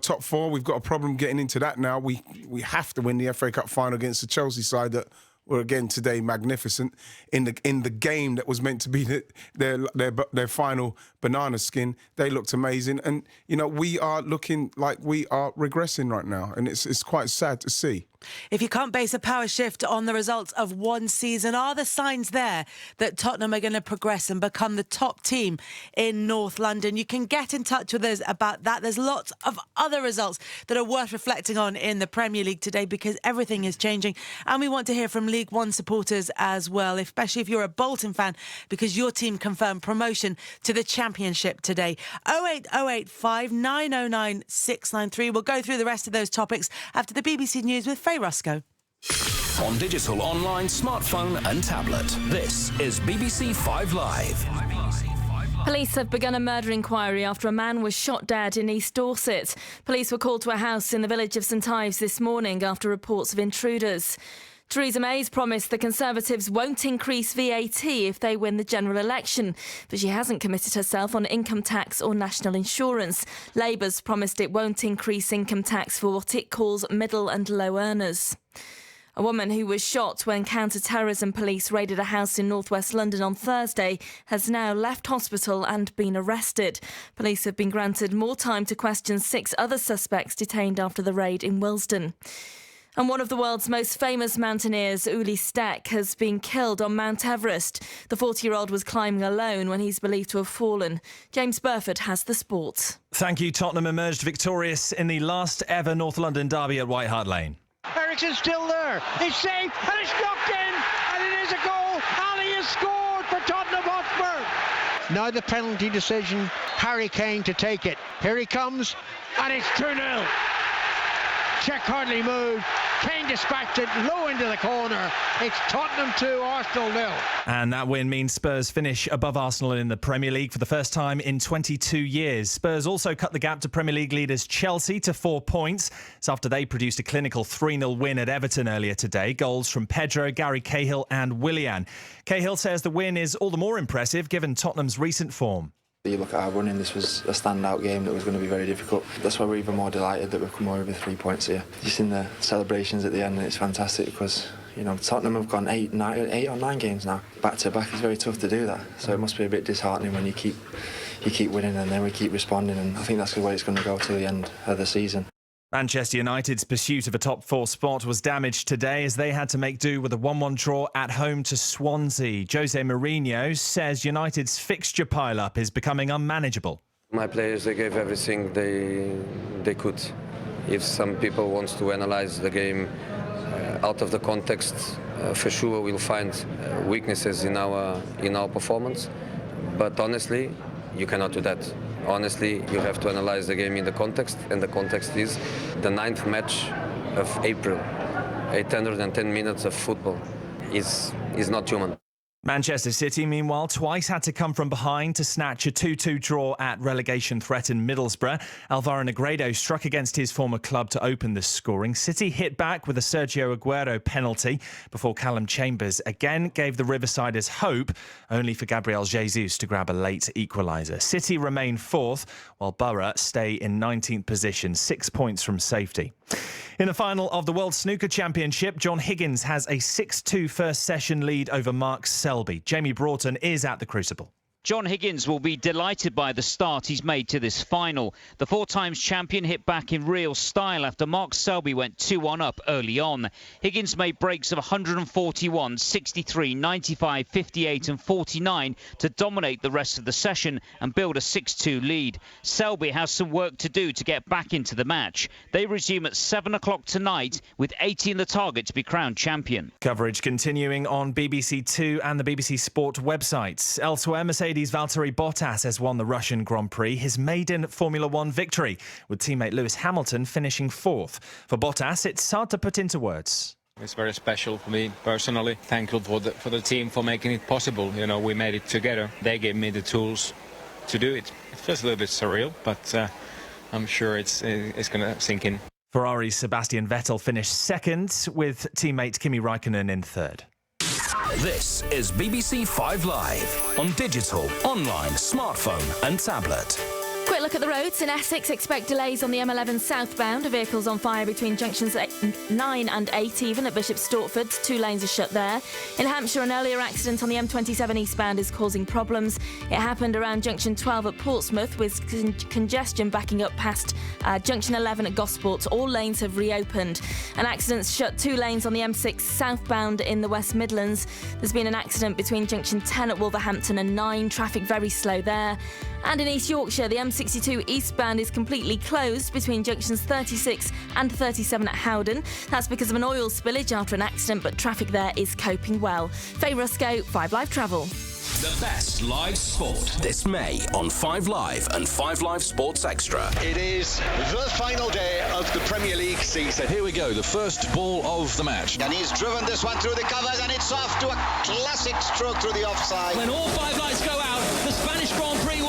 top 4, we've got a problem getting into that now. We have to win the FA Cup final against the Chelsea side that were again today magnificent in the game that was meant to be their final banana skin. They looked amazing, and we are looking like we are regressing right now, and it's quite sad to see. If you can't base a power shift on the results of one season, are the signs there that Tottenham are going to progress and become the top team in North London? You can get in touch with us about that. There's lots of other results that are worth reflecting on in the Premier League today, because everything is changing. And we want to hear from League One supporters as well, especially if you're a Bolton fan, because your team confirmed promotion to the Championship today. 08085 909 693. We'll go through the rest of those topics after the BBC News with Faye Rusco. On digital, online, smartphone and tablet, this is BBC 5 Live. Police have begun a murder inquiry after a man was shot dead in East Dorset. Police were called to a house in the village of St Ives this morning after reports of intruders. Theresa May's promised the Conservatives won't increase VAT if they win the general election, but she hasn't committed herself on income tax or national insurance. Labour's promised it won't increase income tax for what it calls middle and low earners. A woman who was shot when counter-terrorism police raided a house in northwest London on Thursday has now left hospital and been arrested. Police have been granted more time to question 6 other suspects detained after the raid in Willesden. And one of the world's most famous mountaineers, Uli Steck, has been killed on Mount Everest. The 40-year-old was climbing alone when he's believed to have fallen. James Burford has the sport. Thank you. Tottenham emerged victorious in the last ever North London derby at White Hart Lane. Eriksen's still there. It's safe and it's knocked in and it is a goal. Ali has scored for Tottenham Hotspur. Now the penalty decision. Harry Kane to take it. Here he comes and it's 2-0. Check hardly moved. Kane dispatched it low into the corner. It's Tottenham 2, Arsenal 0. And that win means Spurs finish above Arsenal in the Premier League for the first time in 22 years. Spurs also cut the gap to Premier League leaders Chelsea to 4 points. It's after they produced a clinical 3-0 win at Everton earlier today. Goals from Pedro, Gary Cahill and Willian. Cahill says the win is all the more impressive given Tottenham's recent form. You look at our running, this was a standout game that was going to be very difficult. That's why we're even more delighted that we've come away with 3 points here. You've seen the celebrations at the end and it's fantastic because, you know, Tottenham have gone 8 or 9 games now. Back to back, it's very tough to do that. So it must be a bit disheartening when you keep winning and then we keep responding, and I think that's the way it's going to go till the end of the season. Manchester United's pursuit of a top 4 spot was damaged today as they had to make do with a 1-1 draw at home to Swansea. Jose Mourinho says United's fixture pile-up is becoming unmanageable. My players, they gave everything they could. If some people want to analyse the game out of the context, for sure we'll find weaknesses in our performance. But honestly, you cannot do that. Honestly, you have to analyse the game in the context, and the context is the 9th match of April. 810 minutes of football is not human. Manchester City, meanwhile, twice had to come from behind to snatch a 2-2 draw at relegation-threatened Middlesbrough. Alvaro Negredo struck against his former club to open the scoring. City hit back with a Sergio Aguero penalty before Callum Chambers again gave the Riversiders hope, only for Gabriel Jesus to grab a late equaliser. City remain 4th, while Borough stay in 19th position, 6 points from safety. In the final of the World Snooker Championship, John Higgins has a 6-2 first session lead over Mark Selby. Jamie Broughton is at the Crucible. John Higgins will be delighted by the start he's made to this final. The 4-times champion hit back in real style after Mark Selby went 2-1 up early on. Higgins made breaks of 141, 63, 95, 58 and 49 to dominate the rest of the session and build a 6-2 lead. Selby has some work to do to get back into the match. They resume at 7 o'clock tonight with 80 in the target to be crowned champion. Coverage continuing on BBC Two and the BBC Sport websites. Elsewhere, Mercedes Valtteri Bottas has won the Russian Grand Prix, his maiden Formula One victory, with teammate Lewis Hamilton finishing 4th. For Bottas, it's hard to put into words. It's very special for me personally. Thankful for the team for making it possible. You know, we made it together. They gave me the tools to do it. It feels a little bit surreal, but I'm sure it's going to sink in. Ferrari's Sebastian Vettel finished 2nd, with teammate Kimi Raikkonen in 3rd. This is BBC 5 Live on digital, online, smartphone and tablet. Quick look at the roads. In Essex, expect delays on the M11 southbound. A vehicle's on fire between junctions 9 and 8, even at Bishop Stortford. 2 lanes are shut there. In Hampshire, an earlier accident on the M27 eastbound is causing problems. It happened around junction 12 at Portsmouth, with congestion backing up past junction 11 at Gosport. All lanes have reopened. An accident's shut 2 lanes on the M6 southbound in the West Midlands. There's been an accident between junction 10 at Wolverhampton and 9. Traffic very slow there. And in East Yorkshire, the M62 eastbound is completely closed between junctions 36 and 37 at Howden. That's because of an oil spillage after an accident, but traffic there is coping well. Faye Rusco, 5 Live Travel. The best live sport this May on 5 Live and 5 Live Sports Extra. It is the final day of the Premier League season. Here we go, the first ball of the match. And he's driven this one through the covers and it's off to a classic stroke through the offside. When all 5 lights go out, the Spanish Grand Prix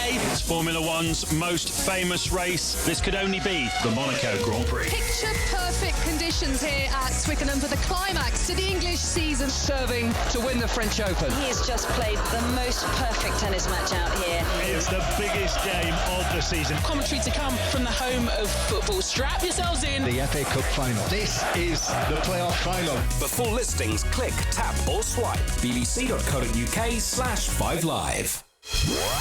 UK. It's Formula One's most famous race. This could only be the Monaco Grand Prix. Picture perfect conditions here at Twickenham for the climax to the English season. Serving to win the French Open. He has just played the most perfect tennis match out here. It's the biggest game of the season. Commentary to come from the home of football. Strap yourselves in. The FA Cup final. This is the playoff final. For full listings, click, tap or swipe bbc.co.uk/5live.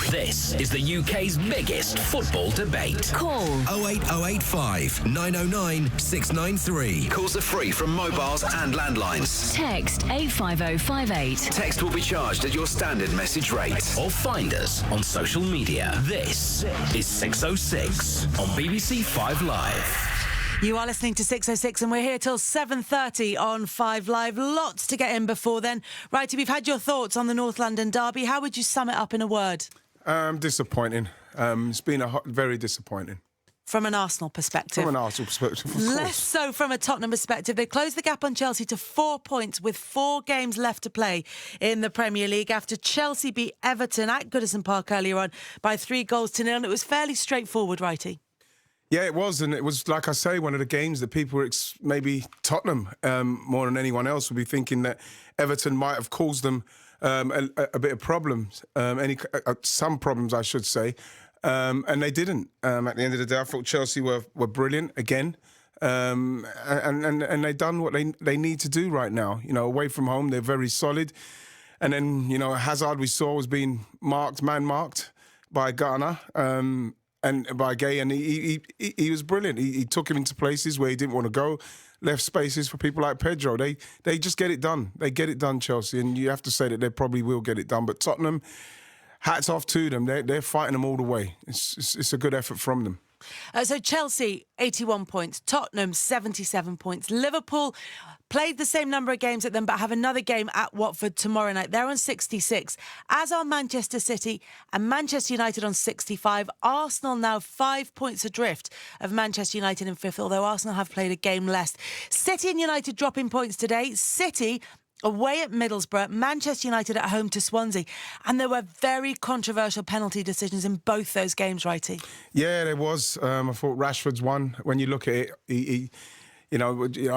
This is the UK's biggest football debate. Call 08085 909 693. Calls are free from mobiles and landlines. Text 85058. Text will be charged at your standard message rate. Or find us on social media. This is 606 on BBC 5 Live. You are listening to 606 and we're here till 7:30 on 5 Live. Lots to get in before then. Righty, we've had your thoughts on the North London derby. How would you sum it up in a word? Disappointing. It's been very disappointing. From an Arsenal perspective. From an Arsenal perspective, of course. Less so from a Tottenham perspective. They closed the gap on Chelsea to 4 points with 4 games left to play in the Premier League after Chelsea beat Everton at Goodison Park earlier on by 3-0. And it was fairly straightforward, Righty. Yeah, it was, and it was, like I say, one of the games that people were maybe Tottenham more than anyone else would be thinking that Everton might have caused them a bit of problems, some problems, I should say, and they didn't. At the end of the day, I thought Chelsea were brilliant again, and they done what they need to do right now. You know, away from home, they're very solid, and then Hazard we saw was being man-marked by Ghana. And by Gay, and he was brilliant. He took him into places where he didn't want to go, left spaces for people like Pedro. They just get it done. They get it done, Chelsea, and you have to say that they probably will get it done. But Tottenham, hats off to them. They're fighting them all the way. It's a good effort from them. So Chelsea, 81 points. Tottenham, 77 points. Liverpool played the same number of games at them, but have another game at Watford tomorrow night. They're on 66, as are Manchester City and Manchester United on 65. Arsenal now 5 points adrift of Manchester United in 5th, although Arsenal have played a game less. City and United dropping points today. City away at Middlesbrough, Manchester United at home to Swansea. And there were very controversial penalty decisions in both those games, Righty. Yeah, there was. I thought Rashford's one. When you look at it, he I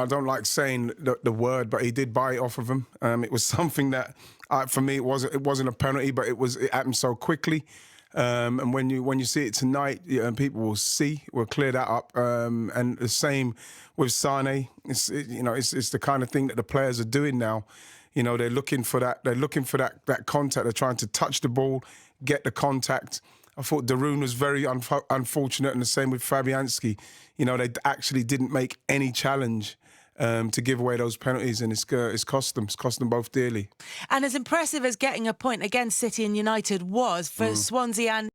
don't like saying the word, but he did buy it off of him. It was something that, for me, it wasn't a penalty, but it happened so quickly. And when you see it tonight, people will clear that up. And the same with Sane. It's the kind of thing that the players are doing now. They're looking for that. They're looking for that contact. They're trying to touch the ball, get the contact. I thought Darun was very unfortunate, and the same with Fabianski. They actually didn't make any challenge to give away those penalties, and it's cost them. It's cost them both dearly. And as impressive as getting a point against City and United was for Swansea and